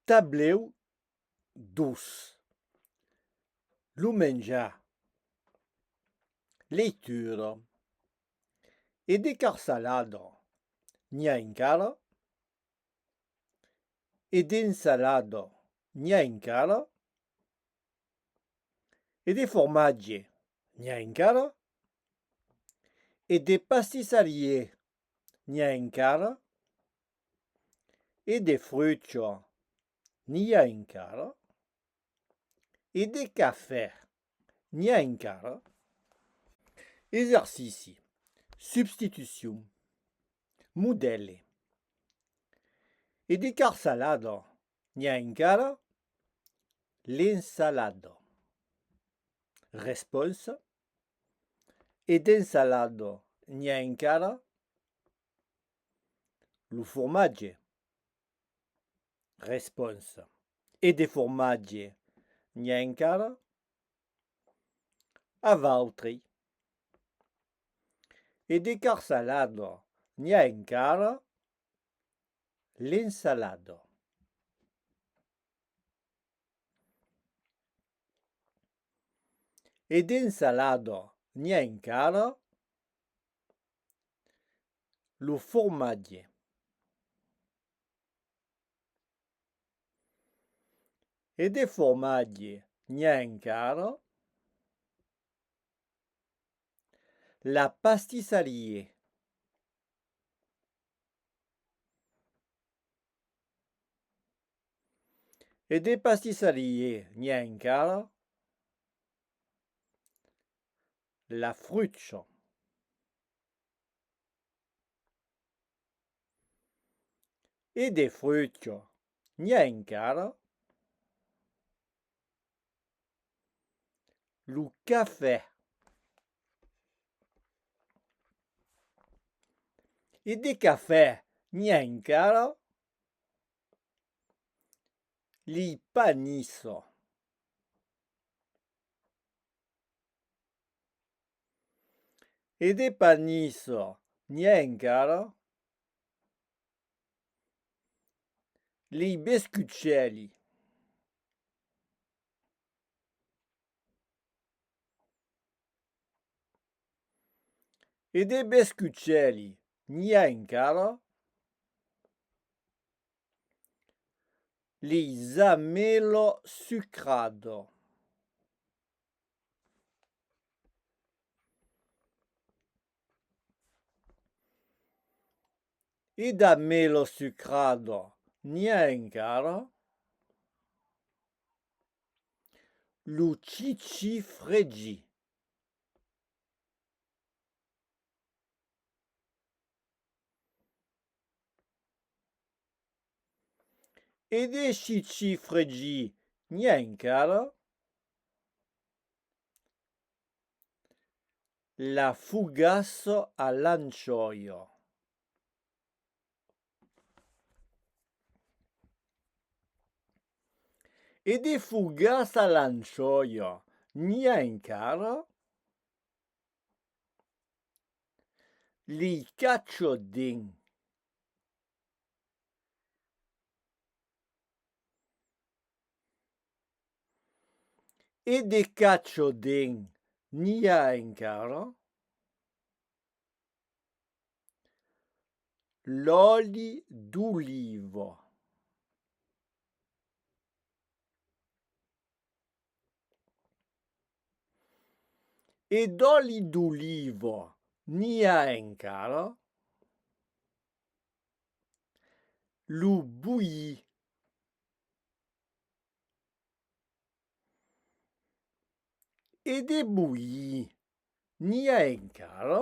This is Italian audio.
tableu dus, lo menjar, leitura e de carsalada n'hi ha encara e d'insalada n'hi ha encara e de formaggi n'hi ha encara e de pastisserie n'hi ha encara e de frutti n'hi ha encara e de caffè n'hi ha encara. Esercizi, substitution, modelli. E de carsalada n'hi ha encara l'insalada. Responsa. E d'insalada n'hi ha encara lo formaggi. Responsa. E de formaggi n'hi ha encara a valtri. E de carsalada n'hi ha encara l'insalada. E d'insalada n'hi ha encara lo formaggi. E de formaggi n'hi ha encara la pastisserie. E de pastisserie n'hi ha encara la fruccia. E de frutti n'hi ha encara lo caffè. E de caffè n'hi ha encara li panisso. E de panisso n'hi ha encara li biscuccelli. E de biscuccelli n'hi ha encara li zamelo sucrado. E da melo sucrado n'hi ha encara lo cicifreggi. E de cicifreggi n'hi ha encara la fougasse all'ancioio. E de fougasse all'ancioio n'hi ha encara li cacciodin. E de cacciodin n'hi ha encara l'oli d'ulivo. E d'oli d'ulivo n'hi ha encara lo bouilli. E de bouilli n'hi ha encara